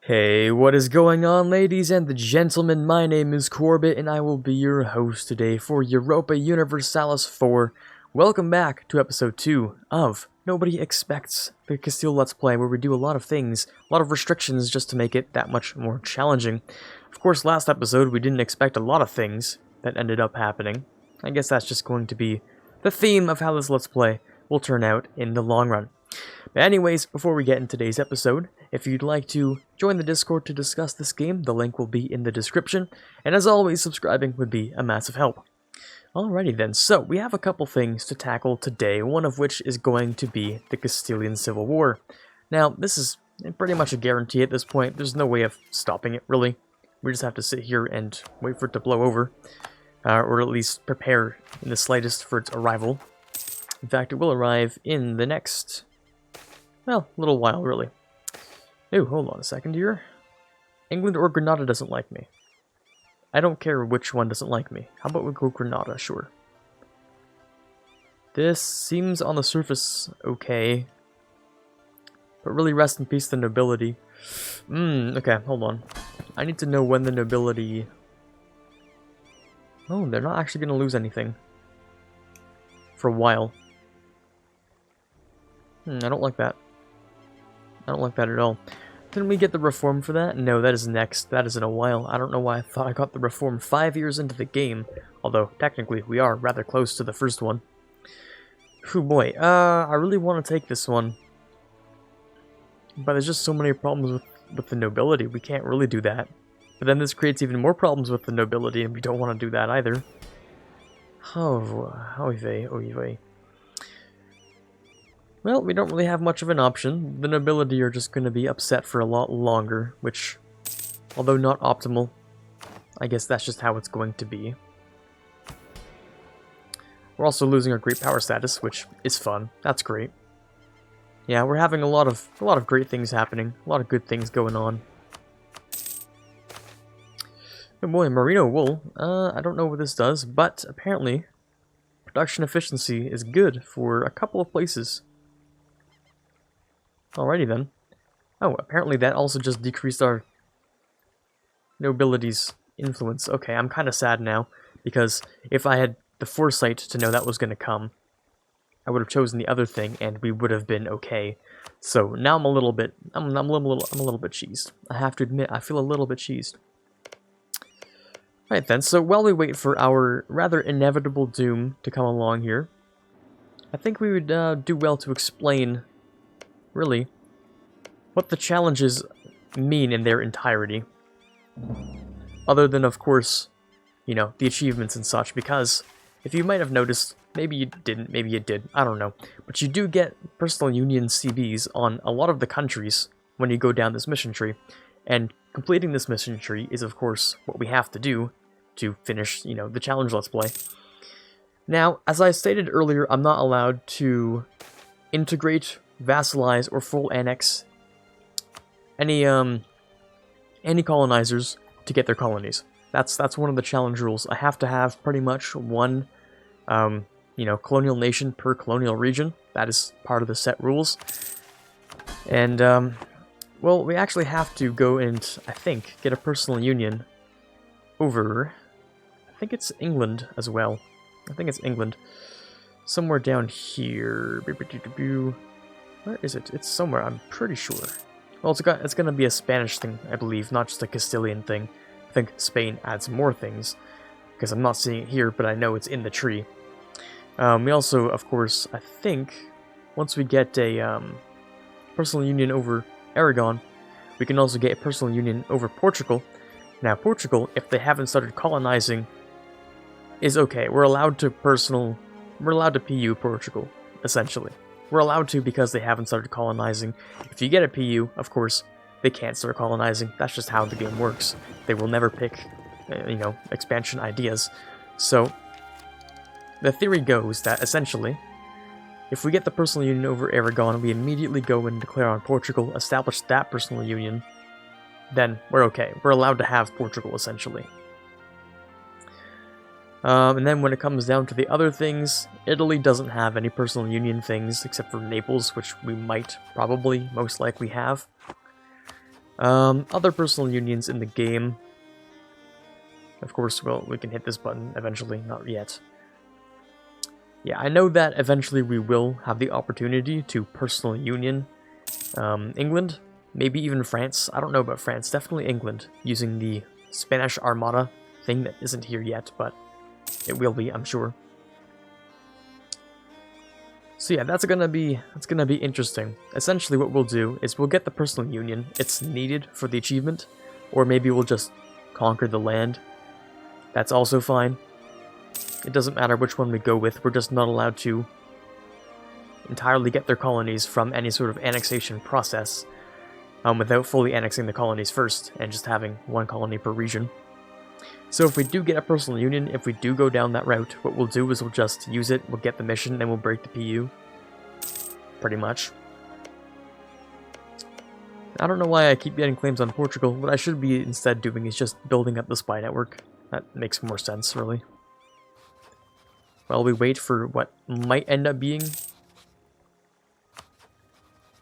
Hey, what is going on, ladies and the gentlemen? My name is Quarbit, and I will be your host today for Europa Universalis 4. Welcome back to episode 2 of Nobody Expects the Castile Let's Play, where we do a lot of things, a lot of restrictions just to make it that much more challenging. Of course, last episode we didn't expect a lot of things that ended up happening. I guess that's just going to be the theme of how this Let's Play will turn out in the long run. But anyways, before we get into today's episode, if you'd like to join the Discord to discuss this game, the link will be in the description, and as always, subscribing would be a massive help. Alrighty then, so we have a couple things to tackle today, one of which is going to be the Castilian Civil War. Now, this is pretty much a guarantee at this point. There's no way of stopping it, really. We just have to sit here and wait for it to blow over, or at least prepare in the slightest for its arrival. In fact, it will arrive in the next, well, little while, really. Oh, hold on a second here. England or Granada doesn't like me. I don't care which one doesn't like me. How about we go Granada, sure. This seems on the surface okay. But really rest in peace the nobility. Okay, hold on. I need to know when the nobility... Oh, they're not actually going to lose anything. For a while. I don't like that. I don't like that at all. Didn't we get the reform for that? No, that is next. That is in a while. I don't know why I thought I got the reform 5 years into the game. Although, technically, we are rather close to the first one. Whew, boy. I really want to take this one. But there's just so many problems with the nobility. We can't really do that. But then this creates even more problems with the nobility, and we don't want to do that either. Oh, oy vey, oy vey. Well, we don't really have much of an option. The nobility are just going to be upset for a lot longer, which, although not optimal, I guess that's just how it's going to be. We're also losing our great power status, which is fun. That's great. Yeah, we're having a lot of great things happening, a lot of good things going on. Oh boy, merino wool. I don't know what this does, but apparently production efficiency is good for a couple of places. Alrighty then. Oh, apparently that also just decreased our nobility's influence. Okay, I'm kind of sad now, because if I had the foresight to know that was going to come, I would have chosen the other thing, and we would have been okay. So now I'm a little bit, I'm a little bit cheesed. I have to admit, I feel a little bit cheesed. Right then, so while we wait for our rather inevitable doom to come along here, I think we would do well to explain, really, what the challenges mean in their entirety. Other than, of course, you know, the achievements and such, because if you might have noticed, maybe you didn't, maybe you did, I don't know, but you do get personal union CBs on a lot of the countries when you go down this mission tree, and completing this mission tree is, of course, what we have to do to finish, you know, the challenge Let's Play. Now, as I stated earlier, I'm not allowed to integrate, vassalize, or full annex any colonizers to get their colonies. That's one of the challenge rules. I have to have pretty much one, you know, colonial nation per colonial region. That is part of the set rules. And, well, we actually have to go and, I think, get a personal union over, I think it's England as well. I think it's England. Somewhere down here. Where is it? It's somewhere, I'm pretty sure. Well, it's gonna be a Spanish thing, I believe, not just a Castilian thing. I think Spain adds more things, because I'm not seeing it here, but I know it's in the tree. We also, of course, I think, once we get a personal union over Aragon, we can also get a personal union over Portugal. Now, Portugal, if they haven't started colonizing, is okay. We're allowed to PU Portugal, essentially. We're allowed to because they haven't started colonizing. If you get a PU, of course, they can't start colonizing. That's just how the game works. They will never pick, you know, expansion ideas. So, the theory goes that, essentially, if we get the personal union over Aragon, we immediately go and declare on Portugal, establish that personal union, then we're okay. We're allowed to have Portugal, essentially. And then when it comes down to the other things, Italy doesn't have any personal union things except for Naples, which we might probably most likely have. Other personal unions in the game. Of course, well, we can hit this button eventually, not yet. Yeah, I know that eventually we will have the opportunity to personal union England, maybe even France. I don't know about France, definitely England, using the Spanish Armada thing that isn't here yet, but it will be, I'm sure. So yeah, that's gonna be interesting. Essentially what we'll do is we'll get the personal union. It's needed for the achievement, or maybe we'll just conquer the land. That's also fine. It doesn't matter which one we go with, we're just not allowed to entirely get their colonies from any sort of annexation process without fully annexing the colonies first and just having one colony per region. So if we do get a personal union, if we do go down that route, what we'll do is we'll just use it, we'll get the mission, and we'll break the PU. Pretty much. I don't know why I keep getting claims on Portugal. What I should be instead doing is just building up the spy network. That makes more sense, really. While we wait for what might end up being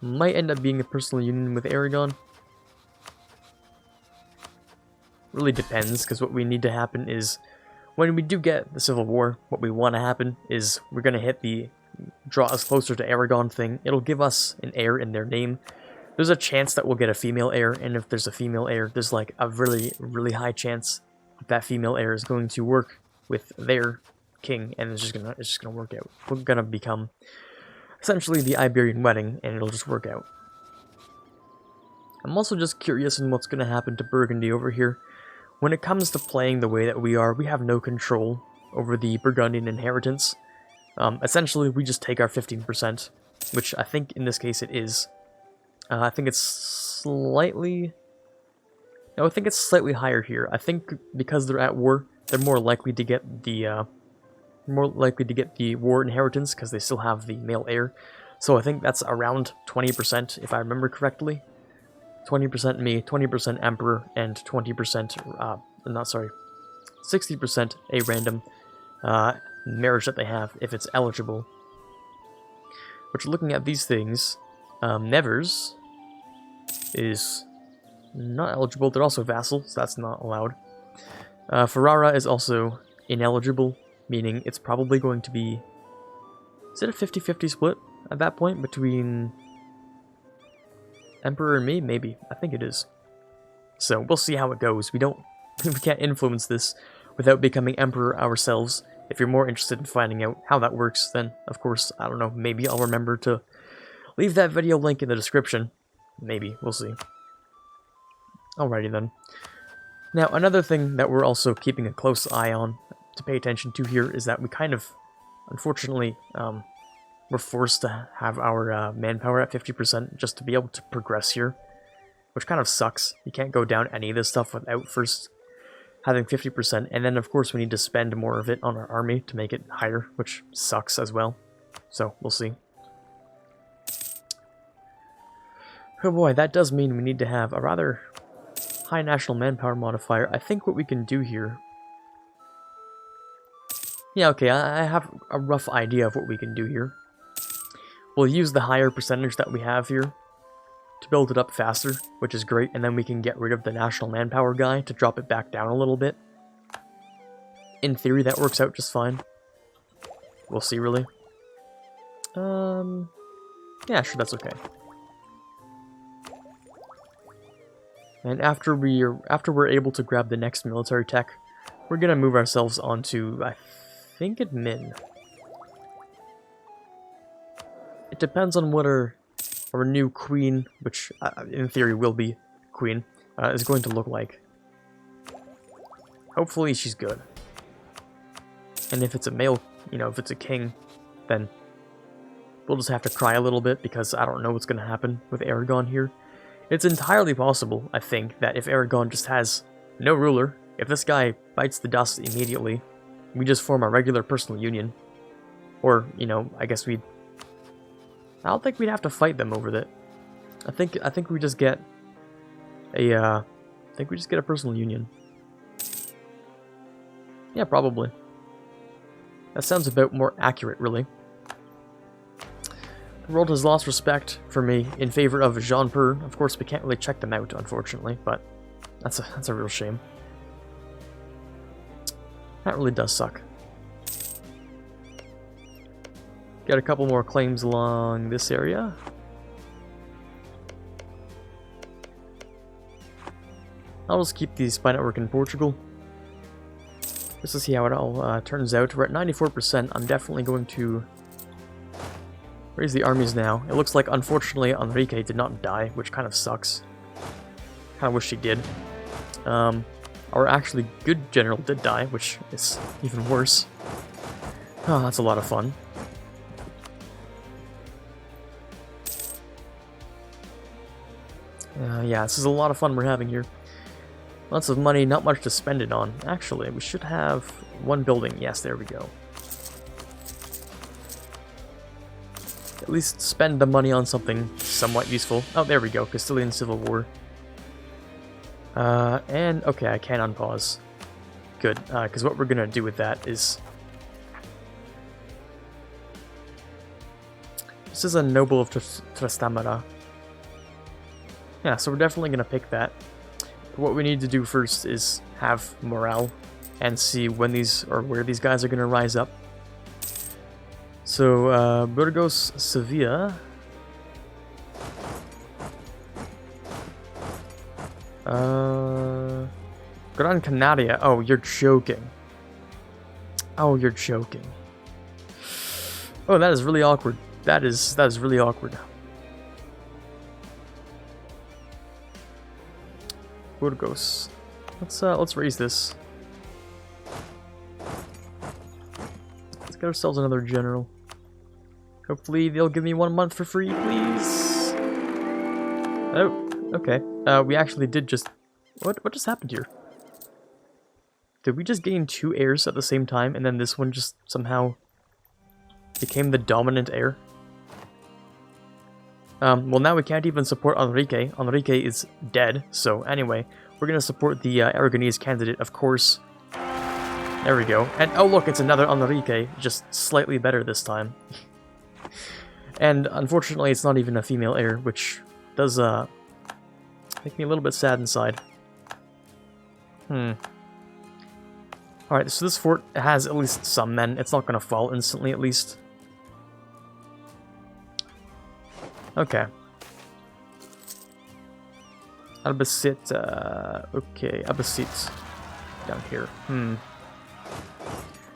a personal union with Aragon. Really depends, because what we need to happen is, when we do get the Civil War, what we want to happen is we're going to hit the draw us closer to Aragon thing. It'll give us an heir in their name. There's a chance that we'll get a female heir, and if there's a female heir, there's like a really, really high chance that female heir is going to work with their king, and it's just gonna work out. We're gonna become essentially the Iberian wedding, and it'll just work out. I'm also just curious in what's gonna happen to Burgundy over here. When it comes to playing the way that we are, we have no control over the Burgundian inheritance. Essentially, we just take our 15%, which I think in this case it is. I think it's slightly... No, I think it's slightly higher here. I think because they're at war, they're more likely to get the war inheritance because they still have the male heir. So I think that's around 20%, if I remember correctly. 20% me, 20% Emperor, and 20%, 60% a random marriage that they have, if it's eligible. But looking at these things, Nevers is not eligible. They're also vassal, so that's not allowed. Ferrara is also ineligible, meaning it's probably going to be... Is it a 50-50 split at that point between Emperor and me? Maybe. I think it is. So we'll see how it goes. We can't influence this without becoming Emperor ourselves. If you're more interested in finding out how that works, then, of course, I don't know, maybe I'll remember to leave that video link in the description. Maybe. We'll see. Alrighty then. Now, another thing that we're also keeping a close eye on to pay attention to here is that we kind of, unfortunately, we're forced to have our manpower at 50% just to be able to progress here, which kind of sucks. You can't go down any of this stuff without first having 50%, and then of course we need to spend more of it on our army to make it higher, which sucks as well. So, we'll see. Oh boy, that does mean we need to have a rather high national manpower modifier. I think what we can do here... Yeah, okay, I have a rough idea of what we can do here. We'll use the higher percentage that we have here to build it up faster, which is great, and then we can get rid of the national manpower guy to drop it back down a little bit. In theory, that works out just fine. We'll see, really. Yeah, sure, that's okay. And after we're able to grab the next military tech, we're gonna move ourselves onto, I think, admin. It depends on what our new queen, which in theory will be queen, is going to look like. Hopefully she's good. And if it's a male, if it's a king, then we'll just have to cry a little bit because I don't know what's going to happen with Aragon here. It's entirely possible, I think, that if Aragon just has no ruler, if this guy bites the dust immediately, we just form a regular personal union. Or, I guess I don't think we'd have to fight them over that. I think we just get a personal union. Yeah, probably. That sounds about more accurate, really. The world has lost respect for me in favor of Jean Per. Of course, we can't really check them out, unfortunately, but that's a real shame. That really does suck. Got a couple more claims along this area. I'll just keep the spy network in Portugal. Just to see how it all turns out. We're at 94%. I'm definitely going to raise the armies now. It looks like, unfortunately, Enrique did not die, which kind of sucks. Kind of wish he did. Our actually good general did die, which is even worse. Oh, that's a lot of fun. Yeah, this is a lot of fun we're having here. Lots of money, not much to spend it on. Actually, we should have one building. Yes, there we go. At least spend the money on something somewhat useful. Oh, there we go. Castilian Civil War. And, okay, I can unpause. Good, because what we're gonna do with that is... This is a noble of Trastamara. Yeah, so we're definitely gonna pick that. But what we need to do first is have morale and see when these, or where these guys are gonna rise up. So, Burgos, Sevilla. Gran Canaria. Oh, you're joking. Oh, you're joking. Oh, that is really awkward. That is really awkward. Burgos. Let's raise this. Let's get ourselves another general. Hopefully they'll give me 1 month for free, please. Oh, okay. We actually did just... What just happened here? Did we just gain 2 heirs at the same time, and then this one just somehow became the dominant heir? Well, now we can't even support Enrique. Enrique is dead, so anyway, we're gonna support the Aragonese candidate, of course. There we go. And, oh look, it's another Enrique, just slightly better this time. And, unfortunately, it's not even a female heir, which does, make me a little bit sad inside. Alright, so this fort has at least some men. It's not gonna fall instantly, at least. Okay. Albacete, okay, Albacete. Down here.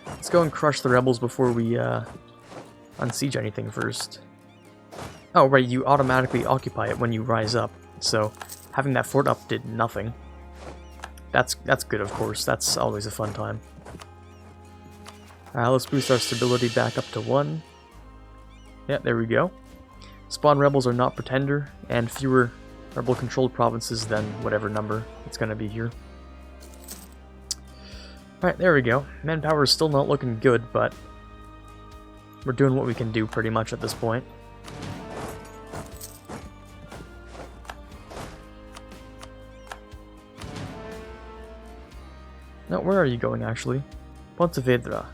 Let's go and crush the rebels before we, unsiege anything first. Oh, right, you automatically occupy it when you rise up, so having that fort up did nothing. That's good, of course. That's always a fun time. Let's boost our stability back up to 1. Yeah, there we go. Spawn rebels are not pretender, and fewer rebel-controlled provinces than whatever number it's going to be here. Alright, there we go. Manpower is still not looking good, but we're doing what we can do pretty much at this point. Now, where are you going, actually? Pontevedra.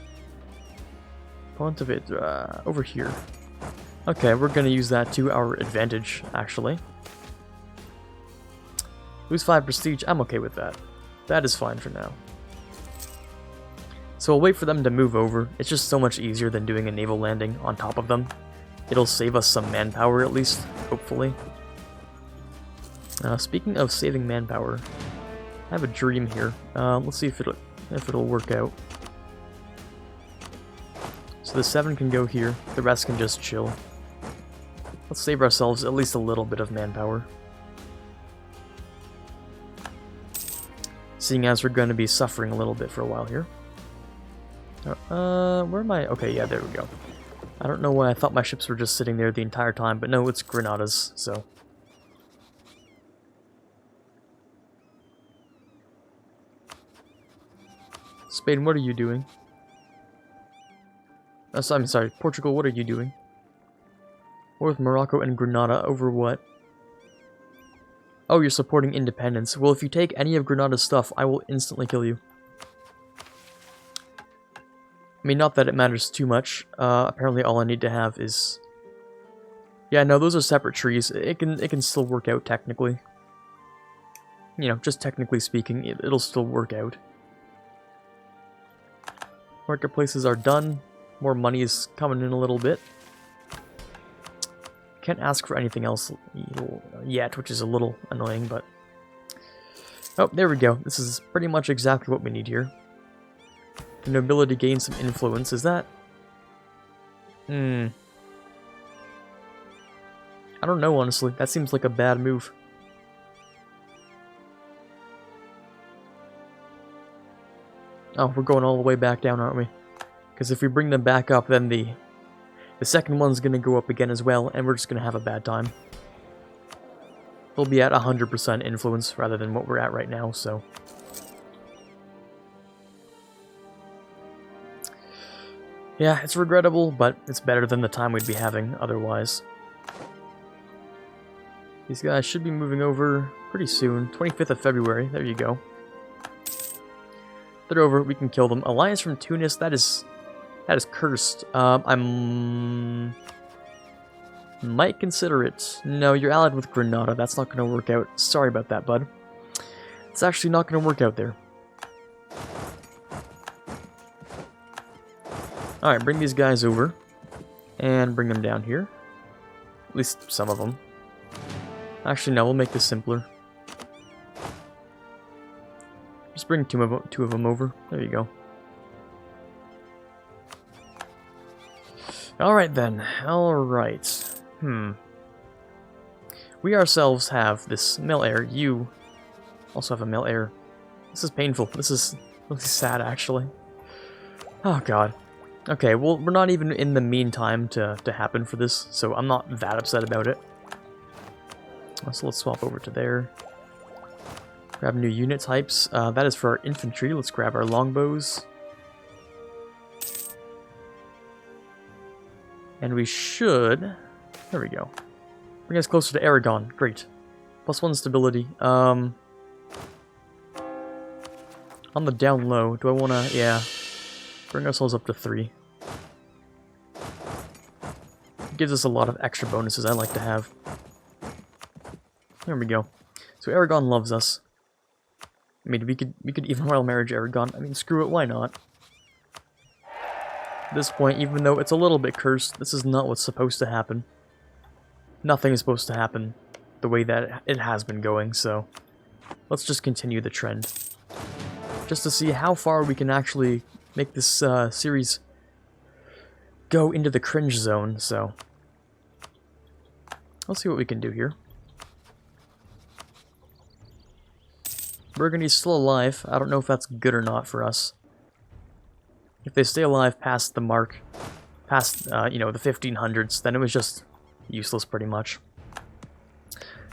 Pontevedra. Over here. Okay, we're going to use that to our advantage, actually. Lose 5 prestige. I'm okay with that. That is fine for now. So we'll wait for them to move over. It's just so much easier than doing a naval landing on top of them. It'll save us some manpower, at least, hopefully. Speaking of saving manpower, I have a dream here. Let's see if it'll work out. So the 7 can go here. The rest can just chill. Let's save ourselves at least a little bit of manpower. Seeing as we're going to be suffering a little bit for a while here. Where am I? Okay, yeah, there we go. I don't know why I thought my ships were just sitting there the entire time, but no, it's Granadas, so... Spain, what are you doing? Oh, so, I'm sorry, Portugal, what are you doing? War with Morocco and Granada over what? Oh, you're supporting independence. Well, if you take any of Granada's stuff, I will instantly kill you. I mean, not that it matters too much. Apparently all I need to have is Yeah, no, those are separate trees. It can still work out technically. You know, just technically speaking, it'll still work out. Marketplaces are done. More money is coming in a little bit. Can't ask for anything else yet, which is a little annoying, but... Oh, there we go. This is pretty much exactly what we need here. The nobility gains some influence. Is that... I don't know, honestly. That seems like a bad move. Oh, we're going all the way back down, aren't we? Because if we bring them back up, then the second one's going to go up again as well, and we're just going to have a bad time. We'll be at 100% influence rather than what we're at right now, so... Yeah, it's regrettable, but it's better than the time we'd be having otherwise. These guys should be moving over pretty soon. 25th of February, there you go. They're over, we can kill them. Alliance from Tunis, that is cursed. Might consider it. No, you're allied with Granada, that's not going to work out. Sorry about that, bud. It's actually not going to work out there. Alright, bring these guys over. And bring them down here. At least some of them. Actually, no, we'll make this simpler. Just bring two of them over. There you go. Alright then. Alright. We ourselves have this male heir. You also have a male heir. This is painful. This is really sad, actually. Oh, God. Okay, well, we're not even in the meantime to happen for this, so I'm not that upset about it. So let's swap over to there. Grab new unit types. That is for our infantry. Let's grab our longbows. And we should... There we go. Bring us closer to Aragon. Great. +1 stability. On the down low, do I want to... Yeah. Bring ourselves up to 3. It gives us a lot of extra bonuses I like to have. There we go. So Aragon loves us. I mean, we could even royal marriage Aragon. I mean, screw it, why not? At this point, even though it's a little bit cursed, this is not what's supposed to happen. Nothing is supposed to happen the way that it has been going, so let's just continue the trend. Just to see how far we can actually make this series go into the cringe zone, so let's see what we can do here. Burgundy's still alive. I don't know if that's good or not for us. If they stay alive past the mark, past, you know, the 1500s, then it was just useless pretty much.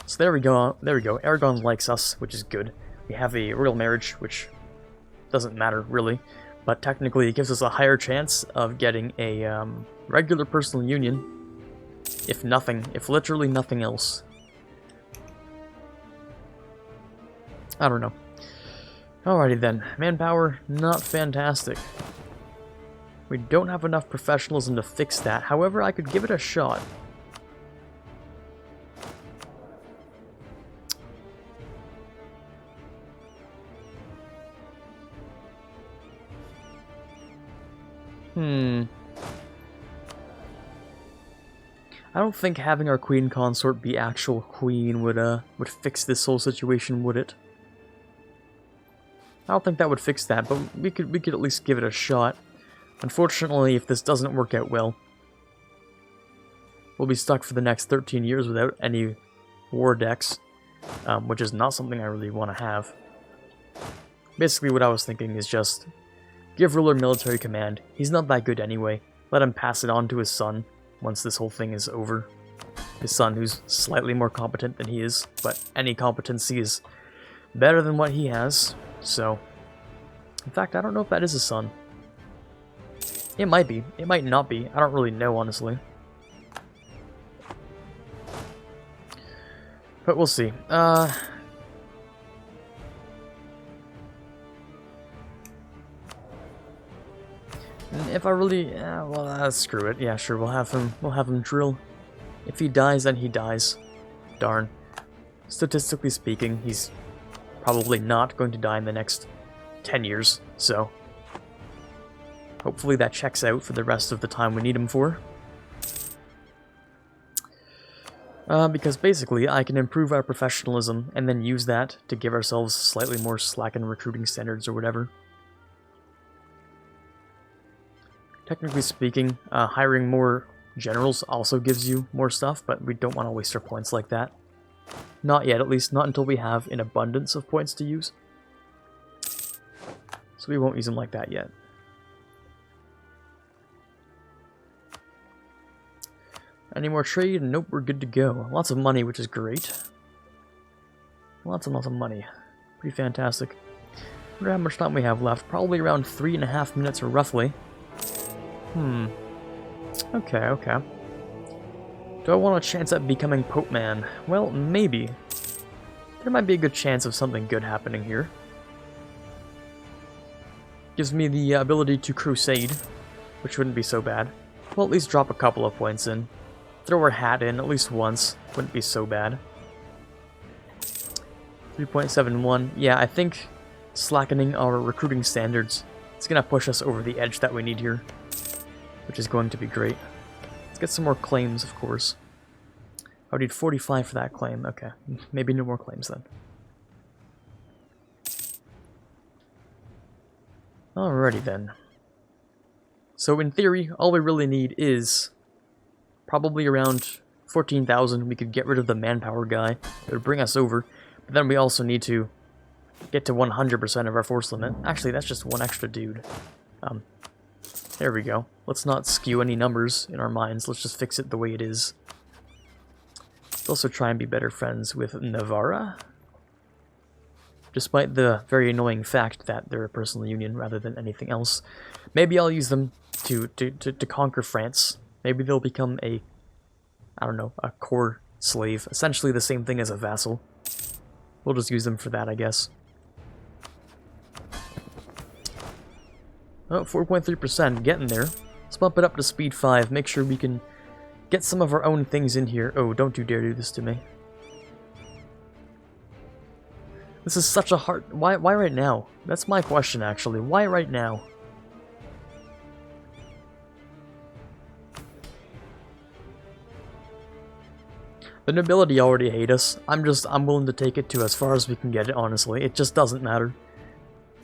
So there we go. There we go. Aragon likes us, which is good. We have a royal marriage, which doesn't matter really, but technically it gives us a higher chance of getting a regular personal union, if literally nothing else. I don't know. Alrighty then. Manpower, not fantastic. We don't have enough professionalism to fix that. However, I could give it a shot. I don't think having our queen consort be actual queen would fix this whole situation, would it? I don't think that would fix that, but we could at least give it a shot. Unfortunately, if this doesn't work out well, we'll be stuck for the next 13 years without any war decks, which is not something I really want to have. Basically, what I was thinking is just give ruler military command. He's not that good anyway. Let him pass it on to his son once this whole thing is over. His son, who's slightly more competent than he is, but any competency is better than what he has. So, in fact, I don't know if that is his son. It might be. It might not be. I don't really know, honestly. But we'll see. If I really, well, screw it. Yeah, sure. We'll have him drill. If he dies, then he dies. Darn. Statistically speaking, he's probably not going to die in the next 10 years, so hopefully that checks out for the rest of the time we need him for. Because basically, I can improve our professionalism and then use that to give ourselves slightly more slack in recruiting standards or whatever. Technically speaking, hiring more generals also gives you more stuff, but we don't want to waste our points like that. Not yet, at least not until we have an abundance of points to use. So we won't use them like that yet. Any more trade? Nope, we're good to go. Lots of money, which is great. Lots and lots of money. Pretty fantastic. I wonder how much time we have left. Probably around 3.5 minutes, or roughly. Okay. Do I want a chance at becoming Pope Man? Well, maybe. There might be a good chance of something good happening here. Gives me the ability to crusade, which wouldn't be so bad. Well, at least drop a couple of points in. Throw our hat in at least once. Wouldn't be so bad. 3.71. Yeah, I think slackening our recruiting standards is going to push us over the edge that we need here, which is going to be great. Let's get some more claims, of course. I would need 45 for that claim. Okay, maybe no more claims then. Alrighty then. So in theory, all we really need is probably around 14,000. We could get rid of the manpower guy. It would bring us over. But then we also need to get to 100% of our force limit. Actually, that's just one extra dude. There we go. Let's not skew any numbers in our minds. Let's just fix it the way it is. Let's also try and be better friends with Navarra. Despite the very annoying fact that they're a personal union rather than anything else. Maybe I'll use them to conquer France. Maybe they'll become a, I don't know, a core slave. Essentially the same thing as a vassal. We'll just use them for that, I guess. Oh, 4.3%, getting there. Let's bump it up to speed 5, make sure we can get some of our own things in here. Oh, don't you dare do this to me. This is such a hard... Why right now? That's my question, actually. Why right now? The nobility already hate us. I'm willing to take it to as far as we can get it, honestly. It just doesn't matter.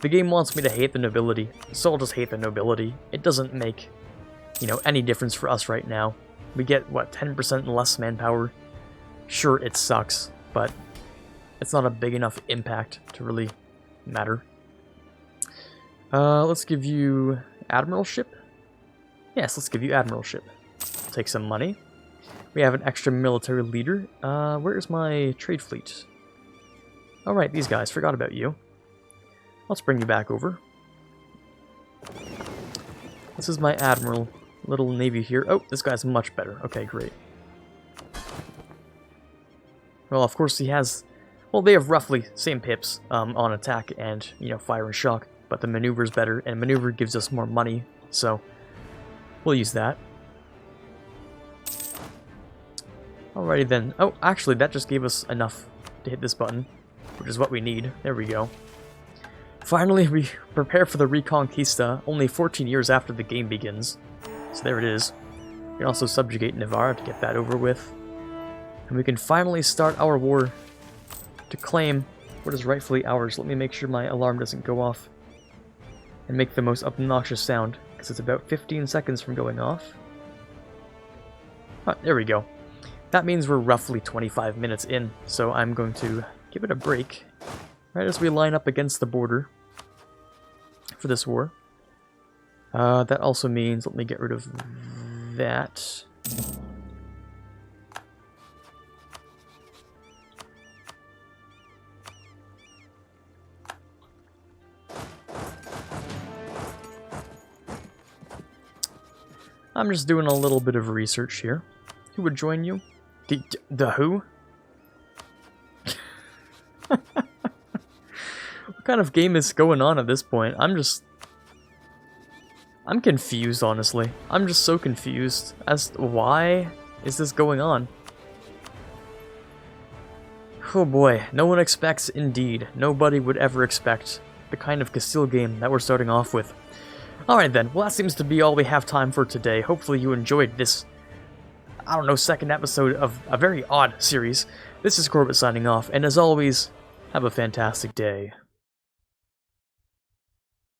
The game wants me to hate the nobility, so I'll just hate the nobility. It doesn't make, you know, any difference for us right now. We get, what, 10% less manpower? Sure, it sucks, but it's not a big enough impact to really matter. Let's give you admiralship? Yes, let's give you admiralship. Take some money. We have an extra military leader. Where's my trade fleet? Alright, these guys, forgot about you. Let's bring you back over. This is my admiral. Little navy here. Oh, this guy's much better. Okay, great. Well, of course he has... Well, they have roughly same pips on attack and, you know, fire and shock. But the maneuver's better, and maneuver gives us more money. So, we'll use that. Alrighty then. Oh, actually, that just gave us enough to hit this button, which is what we need. There we go. Finally, we prepare for the Reconquista, only 14 years after the game begins. So there it is. We can also subjugate Navarre to get that over with. And we can finally start our war to claim what is rightfully ours. Let me make sure my alarm doesn't go off and make the most obnoxious sound, because it's about 15 seconds from going off. Ah, there we go. That means we're roughly 25 minutes in, so I'm going to give it a break right as we line up against the border for this war. That also means, let me get rid of that. I'm just doing a little bit of research here. Who would join you? The who? What kind of game is going on at this point? I'm confused, honestly. I'm just so confused as to why is this going on? Oh boy, no one expects, indeed. Nobody would ever expect the kind of Castile game that we're starting off with. Alright then, well that seems to be all we have time for today. Hopefully you enjoyed this, I don't know, second episode of a very odd series. This is Quarbit signing off, and as always, have a fantastic day.